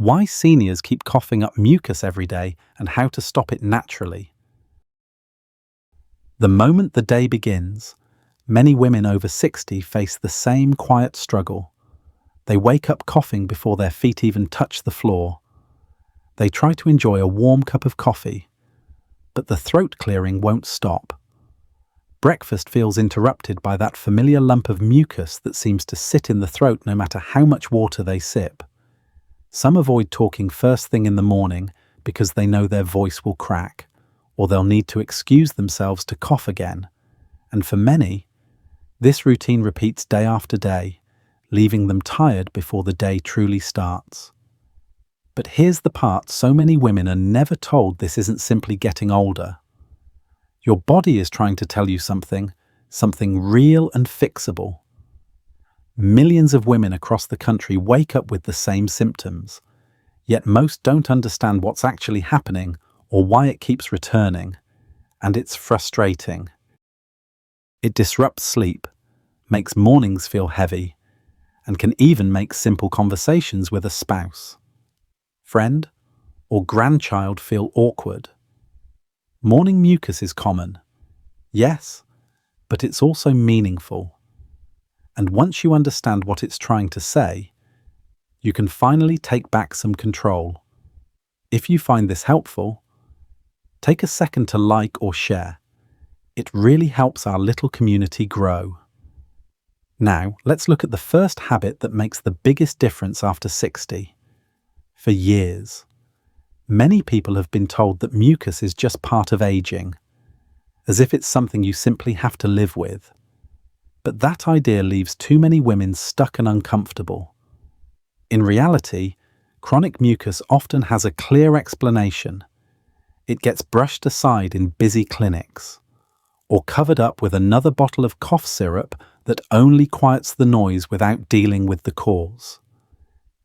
why seniors keep coughing up mucus every day, and how to stop it naturally. The moment the day begins, many women over 60 face the same quiet struggle. They wake up coughing before their feet even touch the floor. They try to enjoy a warm cup of coffee, but the throat clearing won't stop. Breakfast feels interrupted by that familiar lump of mucus that seems to sit in the throat no matter how much water they sip. Some avoid talking first thing in the morning because they know their voice will crack, or they'll need to excuse themselves to cough again. And for many, this routine repeats day after day, leaving them tired before the day truly starts. But here's the part so many women are never told: this isn't simply getting older. Your body is trying to tell you something real and fixable. Millions of women across the country wake up with the same symptoms, yet most don't understand what's actually happening or why it keeps returning, and it's frustrating. It disrupts sleep, makes mornings feel heavy, and can even make simple conversations with a spouse, friend, or grandchild feel awkward. Morning mucus is common, yes, but it's also meaningful. And once you understand what it's trying to say, you can finally take back some control. If you find this helpful, take a second to like or share. It really helps our little community grow. Now, let's look at the first habit that makes the biggest difference after 60. For years, many people have been told that mucus is just part of aging, as if it's something you simply have to live with. But that idea leaves too many women stuck and uncomfortable. In reality, chronic mucus often has a clear explanation. It gets brushed aside in busy clinics, or covered up with another bottle of cough syrup that only quiets the noise without dealing with the cause.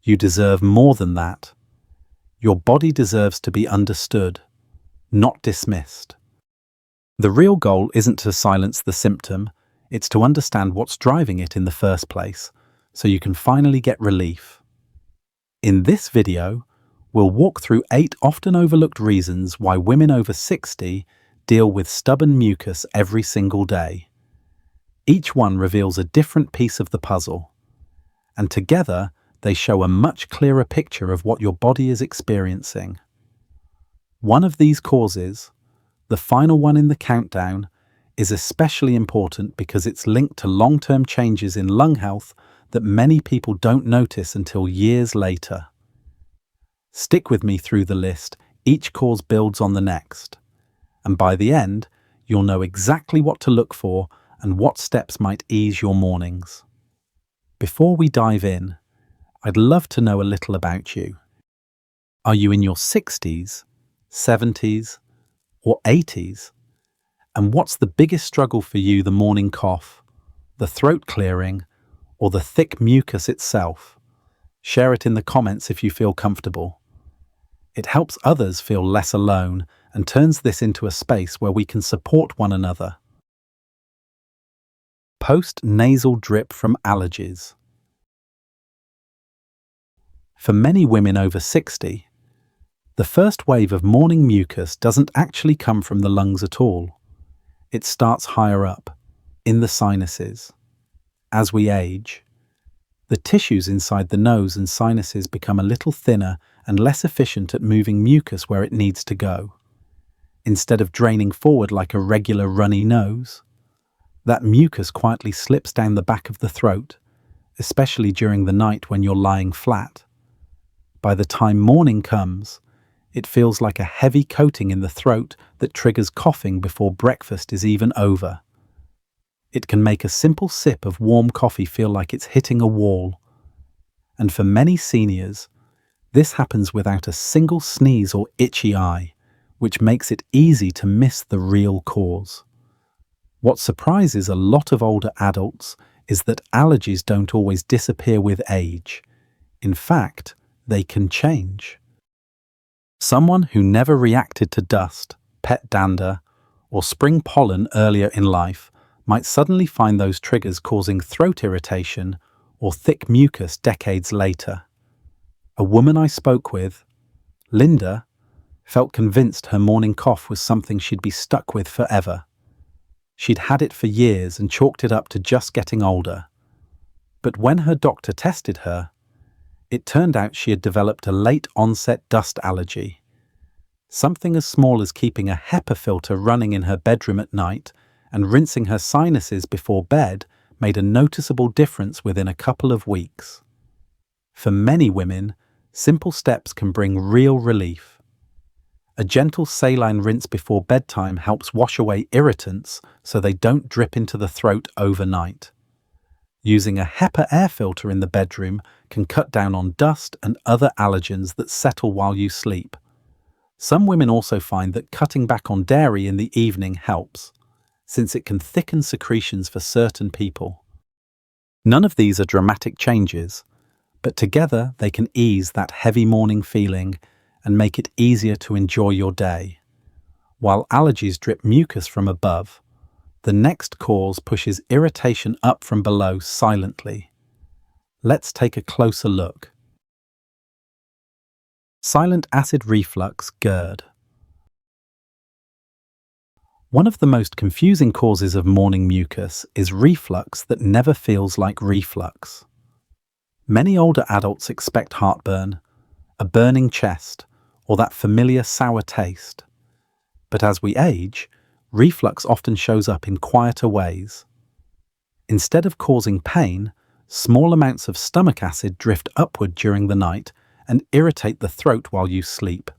You deserve more than that. Your body deserves to be understood, not dismissed. The real goal isn't to silence the symptom, it's to understand what's driving it in the first place, so you can finally get relief. In this video, we'll walk through 8 often overlooked reasons why women over 60 deal with stubborn mucus every single day. Each one reveals a different piece of the puzzle, and together they show a much clearer picture of what your body is experiencing. One of these causes, the final one in the countdown, is especially important because it's linked to long-term changes in lung health that many people don't notice until years later. Stick with me through the list. Each cause builds on the next, and by the end, you'll know exactly what to look for and what steps might ease your mornings. Before we dive in, I'd love to know a little about you. Are you in your 60s, 70s, or 80s? And what's the biggest struggle for you: the morning cough, the throat clearing, or the thick mucus itself? Share it in the comments if you feel comfortable. It helps others feel less alone and turns this into a space where we can support one another. Post-nasal drip from allergies. For many women over 60, the first wave of morning mucus doesn't actually come from the lungs at all. It starts higher up, in the sinuses. As we age, the tissues inside the nose and sinuses become a little thinner and less efficient at moving mucus where it needs to go. Instead of draining forward like a regular runny nose, that mucus quietly slips down the back of the throat, especially during the night when you're lying flat. By the time morning comes, it feels like a heavy coating in the throat that triggers coughing before breakfast is even over. It can make a simple sip of warm coffee feel like it's hitting a wall. And for many seniors, this happens without a single sneeze or itchy eye, which makes it easy to miss the real cause. What surprises a lot of older adults is that allergies don't always disappear with age. In fact, they can change. Someone who never reacted to dust, pet dander, or spring pollen earlier in life might suddenly find those triggers causing throat irritation or thick mucus decades later. A woman I spoke with, Linda, felt convinced her morning cough was something she'd be stuck with forever. She'd had it for years and chalked it up to just getting older. But when her doctor tested her, it turned out she had developed a late-onset dust allergy. Something as small as keeping a HEPA filter running in her bedroom at night and rinsing her sinuses before bed made a noticeable difference within a couple of weeks. For many women, simple steps can bring real relief. A gentle saline rinse before bedtime helps wash away irritants so they don't drip into the throat overnight. Using a HEPA air filter in the bedroom can cut down on dust and other allergens that settle while you sleep. Some women also find that cutting back on dairy in the evening helps, since it can thicken secretions for certain people. None of these are dramatic changes, but together they can ease that heavy morning feeling and make it easier to enjoy your day. While allergies drip mucus from above, the next cause pushes irritation up from below silently. Let's take a closer look. Silent acid reflux, GERD. One of the most confusing causes of morning mucus is reflux that never feels like reflux. Many older adults expect heartburn, a burning chest, or that familiar sour taste. But as we age, reflux often shows up in quieter ways. Instead of causing pain, small amounts of stomach acid drift upward during the night and irritate the throat while you sleep.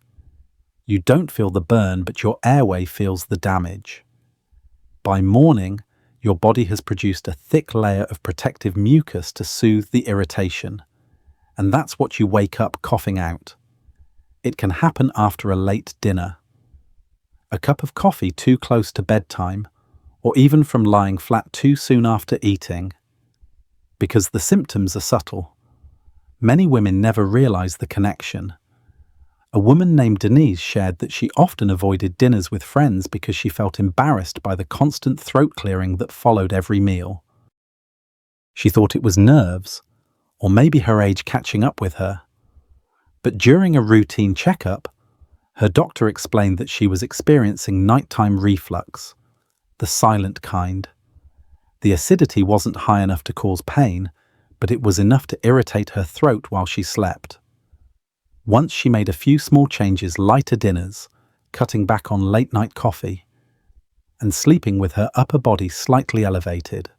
You don't feel the burn, but your airway feels the damage. By morning, your body has produced a thick layer of protective mucus to soothe the irritation, and that's what you wake up coughing out. It can happen after a late dinner, a cup of coffee too close to bedtime, or even from lying flat too soon after eating. Because the symptoms are subtle, many women never realize the connection. A woman named Denise shared that she often avoided dinners with friends because she felt embarrassed by the constant throat clearing that followed every meal. She thought it was nerves, or maybe her age catching up with her. But during a routine checkup, her doctor explained that she was experiencing nighttime reflux, the silent kind. The acidity wasn't high enough to cause pain, but it was enough to irritate her throat while she slept. Once she made a few small changes, lighter dinners, cutting back on late-night coffee, and sleeping with her upper body slightly elevated.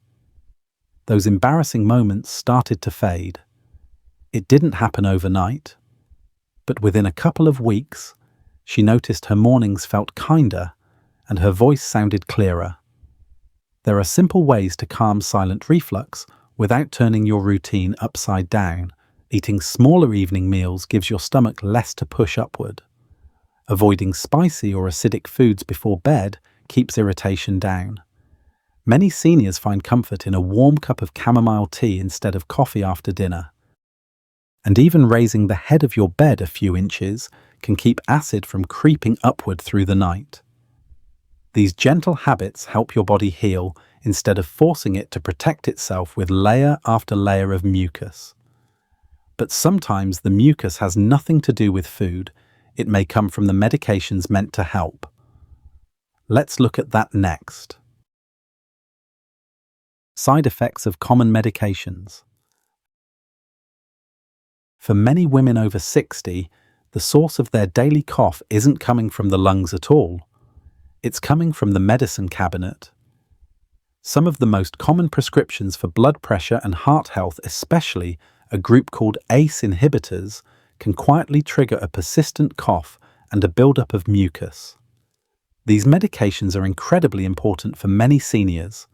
Those embarrassing moments started to fade. It didn't happen overnight, but within a couple of weeks, she noticed her mornings felt kinder and her voice sounded clearer. There are simple ways to calm silent reflux without turning your routine upside down. Eating smaller evening meals gives your stomach less to push upward. Avoiding spicy or acidic foods before bed keeps irritation down. Many seniors find comfort in a warm cup of chamomile tea instead of coffee after dinner. And even raising the head of your bed a few inches can keep acid from creeping upward through the night. These gentle habits help your body heal instead of forcing it to protect itself with layer after layer of mucus. But sometimes the mucus has nothing to do with food. It may come from the medications meant to help. Let's look at that next. Side effects of common medications. For many women over 60, the source of their daily cough isn't coming from the lungs at all. It's coming from the medicine cabinet. Some of the most common prescriptions for blood pressure and heart health, especially a group called ACE inhibitors, can quietly trigger a persistent cough and a buildup of mucus. These medications are incredibly important for many seniors,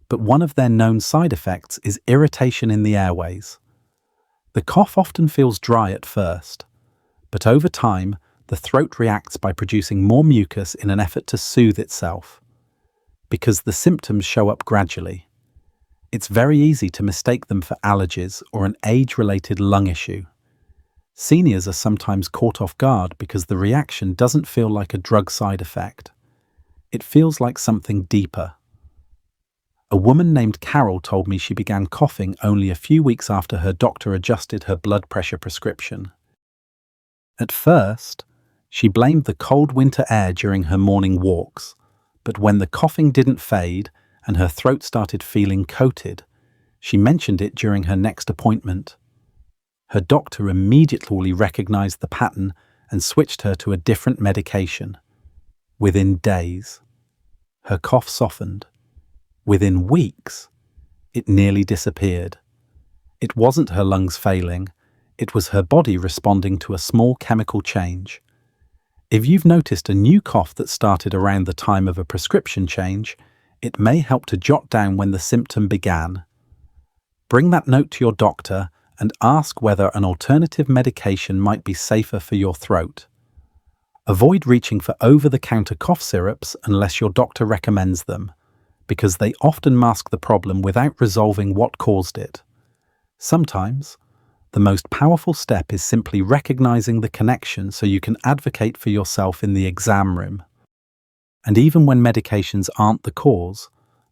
but one of their known side effects is irritation in the airways. The cough often feels dry at first, but over time, the throat reacts by producing more mucus in an effort to soothe itself. Because the symptoms show up gradually, it's very easy to mistake them for allergies or an age-related lung issue. Seniors are sometimes caught off guard because the reaction doesn't feel like a drug side effect. It feels like something deeper. A woman named Carol told me she began coughing only a few weeks after her doctor adjusted her blood pressure prescription. At first, she blamed the cold winter air during her morning walks, but when the coughing didn't fade and her throat started feeling coated, she mentioned it during her next appointment. Her doctor immediately recognized the pattern and switched her to a different medication. Within days, her cough softened. Within weeks, it nearly disappeared. It wasn't her lungs failing, it was her body responding to a small chemical change. If you've noticed a new cough that started around the time of a prescription change, it may help to jot down when the symptom began. Bring that note to your doctor and ask whether an alternative medication might be safer for your throat. Avoid reaching for over-the-counter cough syrups unless your doctor recommends them, because they often mask the problem without resolving what caused it. Sometimes, the most powerful step is simply recognizing the connection so you can advocate for yourself in the exam room. And even when medications aren't the cause,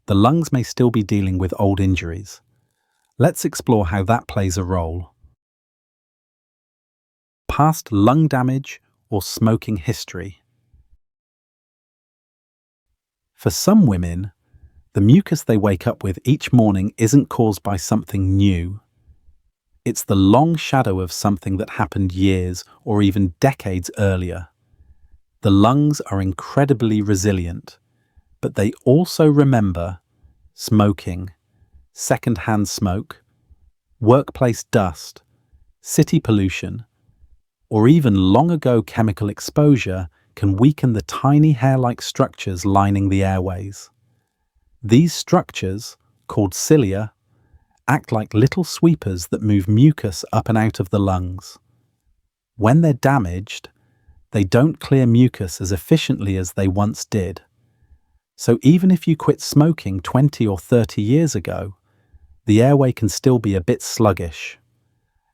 the lungs may still be dealing with old injuries. Let's explore how that plays a role. Past lung damage or smoking history. For some women, the mucus they wake up with each morning isn't caused by something new. It's the long shadow of something that happened years or even decades earlier. The lungs are incredibly resilient, but they also remember smoking, second-hand smoke, workplace dust, city pollution, or even long-ago chemical exposure can weaken the tiny hair-like structures lining the airways. These structures, called cilia, act like little sweepers that move mucus up and out of the lungs. When they're damaged, they don't clear mucus as efficiently as they once did. So even if you quit smoking 20 or 30 years ago, the airway can still be a bit sluggish.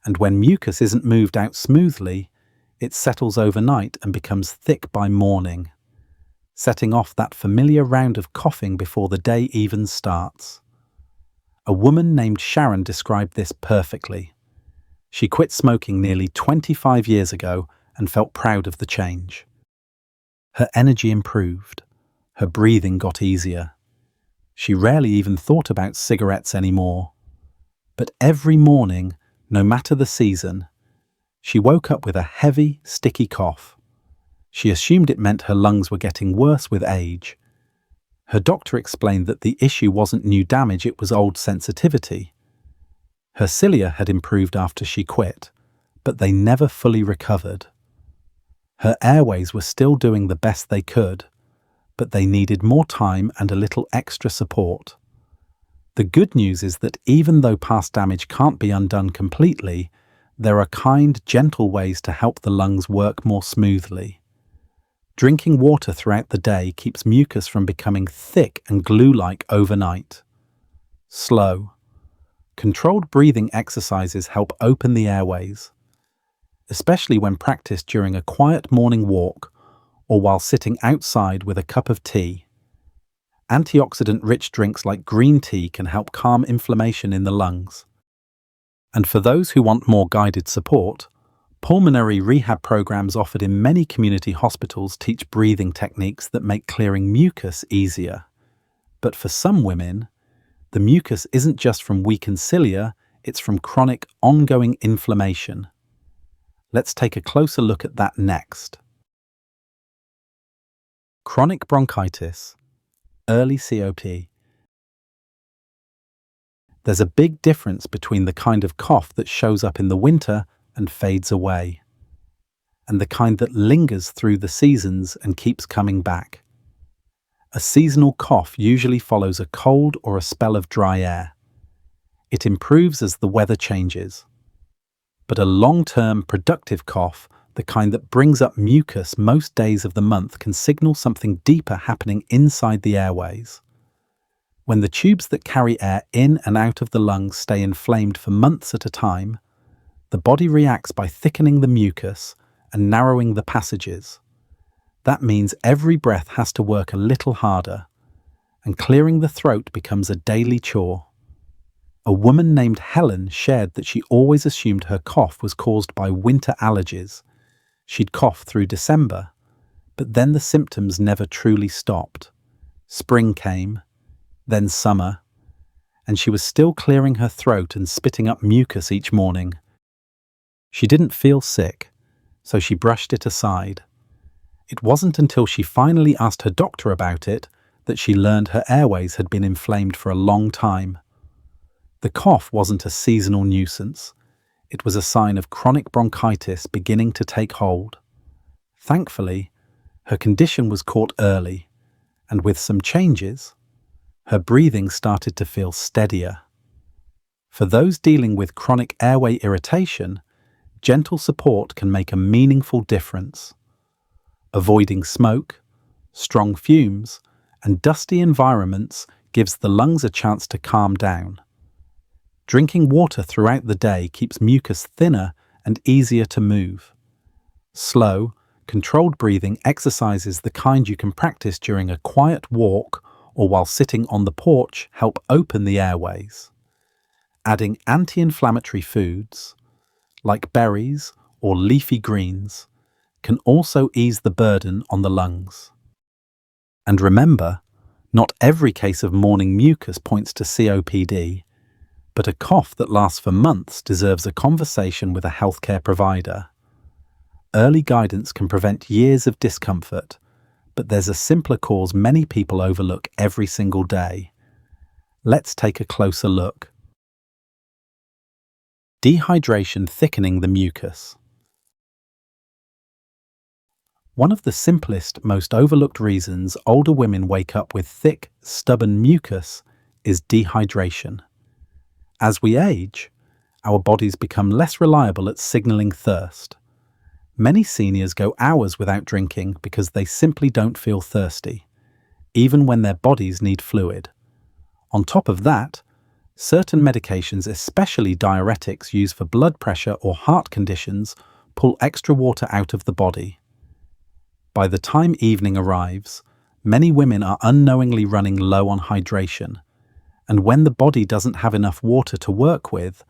And when mucus isn't moved out smoothly, it settles overnight and becomes thick by morning, setting off that familiar round of coughing before the day even starts. A woman named Sharon described this perfectly. She quit smoking nearly 25 years ago and felt proud of the change. Her energy improved. Her breathing got easier. She rarely even thought about cigarettes anymore. But every morning, no matter the season, she woke up with a heavy, sticky cough. She assumed it meant her lungs were getting worse with age. Her doctor explained that the issue wasn't new damage, it was old sensitivity. Her cilia had improved after she quit, but they never fully recovered. Her airways were still doing the best they could, but they needed more time and a little extra support. The good news is that even though past damage can't be undone completely, there are kind, gentle ways to help the lungs work more smoothly. Drinking water throughout the day keeps mucus from becoming thick and glue-like overnight. Slow, controlled breathing exercises help open the airways, especially when practiced during a quiet morning walk or while sitting outside with a cup of tea. Antioxidant-rich drinks like green tea can help calm inflammation in the lungs. And for those who want more guided support, pulmonary rehab programs offered in many community hospitals teach breathing techniques that make clearing mucus easier. But for some women, the mucus isn't just from weakened cilia, it's from chronic, ongoing inflammation. Let's take a closer look at that next. Chronic bronchitis, early COPD. There's a big difference between the kind of cough that shows up in the winter and fades away, and the kind that lingers through the seasons and keeps coming back. A seasonal cough usually follows a cold or a spell of dry air. It improves as the weather changes. But a long-term productive cough, the kind that brings up mucus most days of the month, can signal something deeper happening inside the airways. When the tubes that carry air in and out of the lungs stay inflamed for months at a time, the body reacts by thickening the mucus and narrowing the passages. That means every breath has to work a little harder, and clearing the throat becomes a daily chore. A woman named Helen shared that she always assumed her cough was caused by winter allergies. She'd cough through December, but then the symptoms never truly stopped. Spring came, then summer, and she was still clearing her throat and spitting up mucus each morning. She didn't feel sick, so she brushed it aside. It wasn't until she finally asked her doctor about it that she learned her airways had been inflamed for a long time. The cough wasn't a seasonal nuisance. It was a sign of chronic bronchitis beginning to take hold. Thankfully, her condition was caught early, and with some changes, her breathing started to feel steadier. For those dealing with chronic airway irritation, gentle support can make a meaningful difference. Avoiding smoke, strong fumes, and dusty environments gives the lungs a chance to calm down. Drinking water throughout the day keeps mucus thinner and easier to move. Slow, controlled breathing exercises the kind you can practice during a quiet walk or while sitting on the porch help open the airways. Adding anti-inflammatory foods, like berries or leafy greens, can also ease the burden on the lungs. And remember, not every case of morning mucus points to COPD, but a cough that lasts for months deserves a conversation with a healthcare provider. Early guidance can prevent years of discomfort, but there's a simpler cause many people overlook every single day. Let's take a closer look. Dehydration thickening the mucus. One of the simplest, most overlooked reasons older women wake up with thick, stubborn mucus is dehydration. As we age, our bodies become less reliable at signaling thirst. Many seniors go hours without drinking because they simply don't feel thirsty, even when their bodies need fluid. On top of that, certain medications, especially diuretics used for blood pressure or heart conditions, pull extra water out of the body. By the time evening arrives, many women are unknowingly running low on hydration, and when the body doesn't have enough water to work with,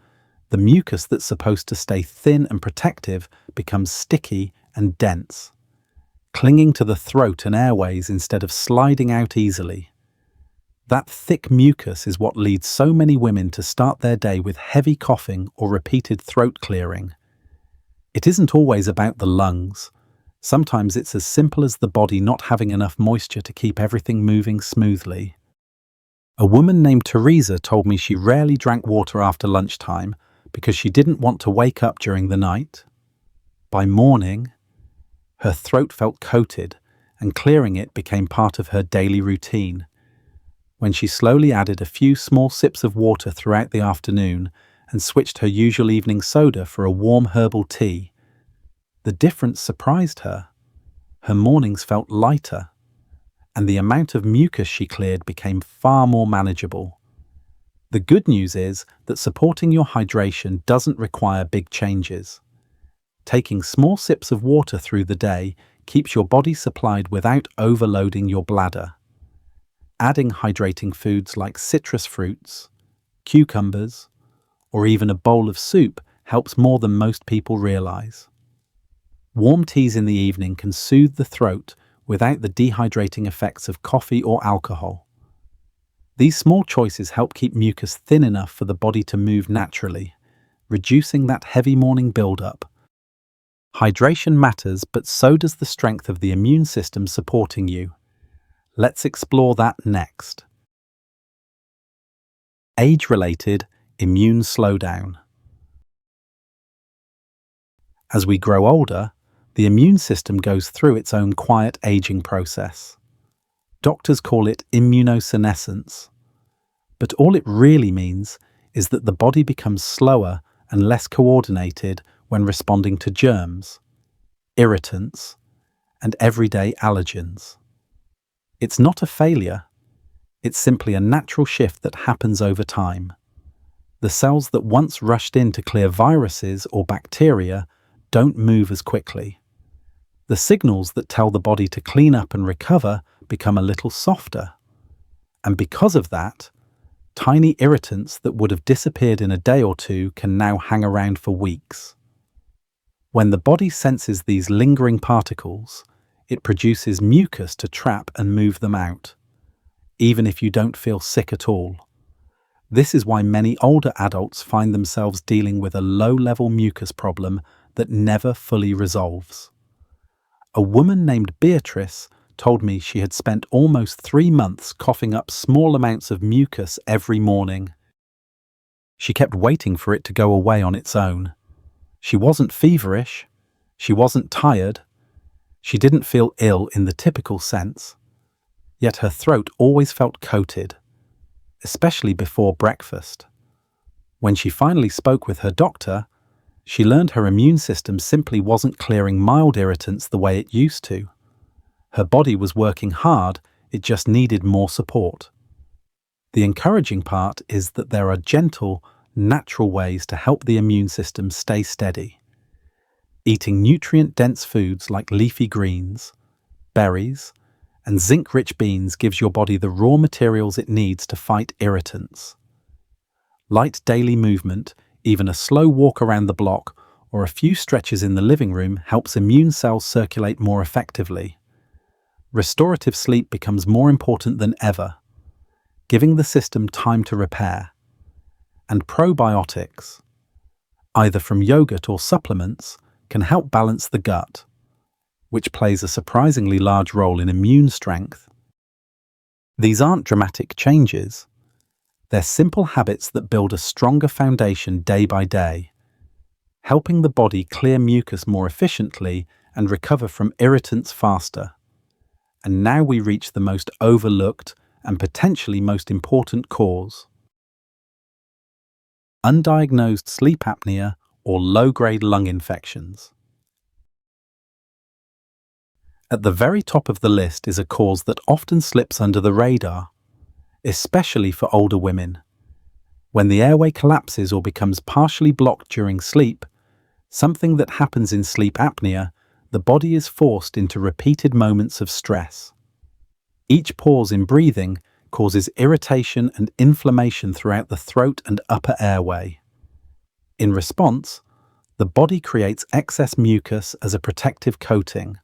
the mucus that's supposed to stay thin and protective becomes sticky and dense, clinging to the throat and airways instead of sliding out easily. That thick mucus is what leads so many women to start their day with heavy coughing or repeated throat clearing. It isn't always about the lungs. Sometimes it's as simple as the body not having enough moisture to keep everything moving smoothly. A woman named Teresa told me she rarely drank water after lunchtime because she didn't want to wake up during the night. By morning, her throat felt coated, and clearing it became part of her daily routine. When she slowly added a few small sips of water throughout the afternoon and switched her usual evening soda for a warm herbal tea, the difference surprised her. Her mornings felt lighter, and the amount of mucus she cleared became far more manageable. The good news is that supporting your hydration doesn't require big changes. Taking small sips of water through the day keeps your body supplied without overloading your bladder. Adding hydrating foods like citrus fruits, cucumbers, or even a bowl of soup helps more than most people realize. Warm teas in the evening can soothe the throat without the dehydrating effects of coffee or alcohol. These small choices help keep mucus thin enough for the body to move naturally, reducing that heavy morning buildup. Hydration matters, but so does the strength of the immune system supporting you. Let's explore that next. Age-related immune slowdown. As we grow older, the immune system goes through its own quiet aging process. Doctors call it immunosenescence, but all it really means is that the body becomes slower and less coordinated when responding to germs, irritants, and everyday allergens. It's not a failure, it's simply a natural shift that happens over time. The cells that once rushed in to clear viruses or bacteria don't move as quickly. The signals that tell the body to clean up and recover become a little softer. And because of that, tiny irritants that would have disappeared in a day or two can now hang around for weeks. When the body senses these lingering particles, it produces mucus to trap and move them out, even if you don't feel sick at all. This is why many older adults find themselves dealing with a low-level mucus problem that never fully resolves. A woman named Beatrice told me she had spent almost 3 months coughing up small amounts of mucus every morning. She kept waiting for it to go away on its own. She wasn't feverish. She wasn't tired. She didn't feel ill in the typical sense. Yet her throat always felt coated, especially before breakfast. When she finally spoke with her doctor, she learned her immune system simply wasn't clearing mild irritants the way it used to. Her body was working hard, it just needed more support. The encouraging part is that there are gentle, natural ways to help the immune system stay steady. Eating nutrient-dense foods like leafy greens, berries, and zinc-rich beans gives your body the raw materials it needs to fight irritants. Light daily movement, even a slow walk around the block or a few stretches in the living room helps immune cells circulate more effectively. Restorative sleep becomes more important than ever, giving the system time to repair. And probiotics, either from yogurt or supplements, can help balance the gut, which plays a surprisingly large role in immune strength. These aren't dramatic changes. They're simple habits that build a stronger foundation day by day, helping the body clear mucus more efficiently and recover from irritants faster. And now we reach the most overlooked and potentially most important cause: undiagnosed sleep apnea or low-grade lung infections. At the very top of the list is a cause that often slips under the radar, especially for older women. When the airway collapses or becomes partially blocked during sleep, something that happens in sleep apnea, the body is forced into repeated moments of stress. Each pause in breathing causes irritation and inflammation throughout the throat and upper airway. In response, the body creates excess mucus as a protective coating,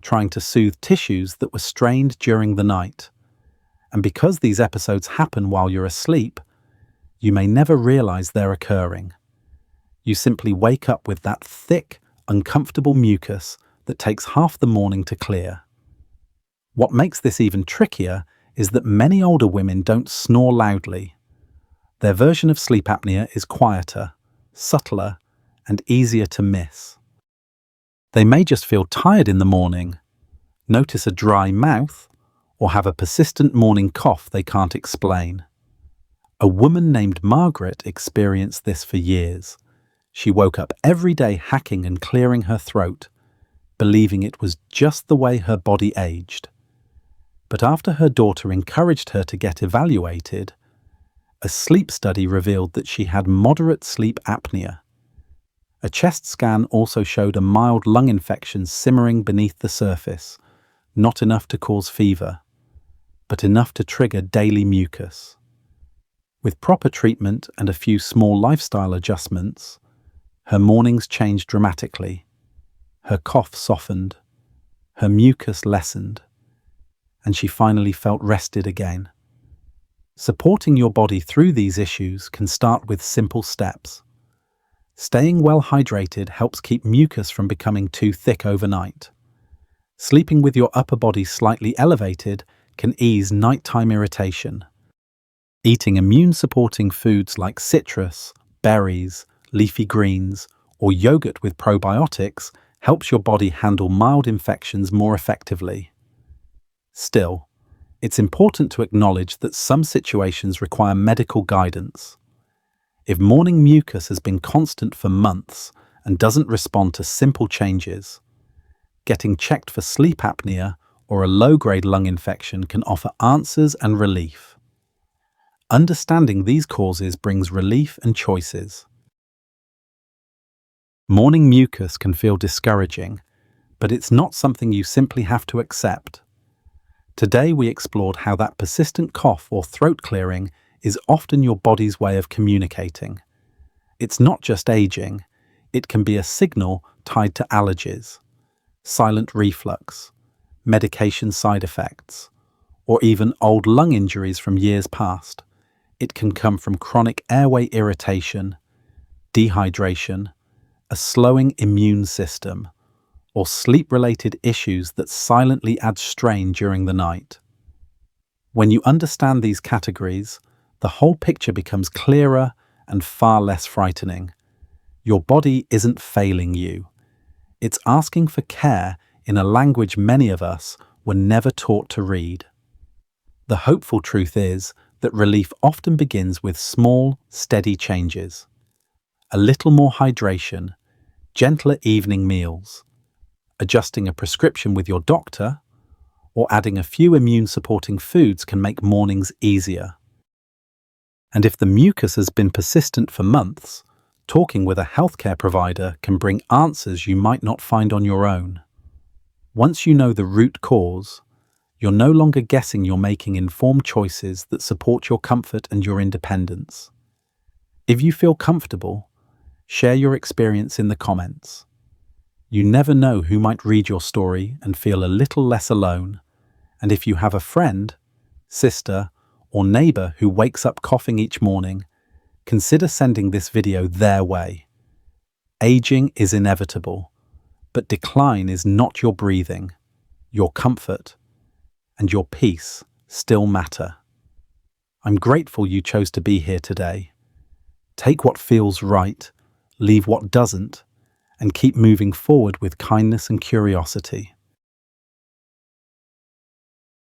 trying to soothe tissues that were strained during the night. And because these episodes happen while you're asleep, you may never realize they're occurring. You simply wake up with that thick, uncomfortable mucus that takes half the morning to clear. What makes this even trickier is that many older women don't snore loudly. Their version of sleep apnea is quieter, subtler, and easier to miss. They may just feel tired in the morning, notice a dry mouth, or have a persistent morning cough they can't explain. A woman named Margaret experienced this for years. She woke up every day hacking and clearing her throat, believing it was just the way her body aged. But after her daughter encouraged her to get evaluated, a sleep study revealed that she had moderate sleep apnea. A chest scan also showed a mild lung infection simmering beneath the surface, not enough to cause fever, but enough to trigger daily mucus. With proper treatment and a few small lifestyle adjustments, her mornings changed dramatically. Her cough softened, her mucus lessened, and she finally felt rested again. Supporting your body through these issues can start with simple steps. Staying well hydrated helps keep mucus from becoming too thick overnight. Sleeping with your upper body slightly elevated can ease nighttime irritation. Eating immune-supporting foods like citrus, berries, leafy greens, or yogurt with probiotics helps your body handle mild infections more effectively. Still, it's important to acknowledge that some situations require medical guidance. If morning mucus has been constant for months and doesn't respond to simple changes, getting checked for sleep apnea or a low-grade lung infection can offer answers and relief. Understanding these causes brings relief and choices. Morning mucus can feel discouraging, but it's not something you simply have to accept. Today we explored how that persistent cough or throat clearing is often your body's way of communicating. It's not just aging, it can be a signal tied to allergies, silent reflux, medication side effects, or even old lung injuries from years past. It can come from chronic airway irritation, dehydration, a slowing immune system, or sleep-related issues that silently add strain during the night. When you understand these categories, the whole picture becomes clearer and far less frightening. Your body isn't failing you. It's asking for care in a language many of us were never taught to read. The hopeful truth is that relief often begins with small, steady changes. A little more hydration, gentler evening meals, adjusting a prescription with your doctor, or adding a few immune-supporting foods can make mornings easier. And if the mucus has been persistent for months, talking with a healthcare provider can bring answers you might not find on your own. Once you know the root cause, you're no longer guessing, you're making informed choices that support your comfort and your independence. If you feel comfortable, share your experience in the comments. You never know who might read your story and feel a little less alone. And if you have a friend, sister, or neighbor who wakes up coughing each morning, consider sending this video their way. Aging is inevitable, but decline is not your breathing. Your comfort and your peace still matter. I'm grateful you chose to be here today. Take what feels right, leave what doesn't, and keep moving forward with kindness and curiosity.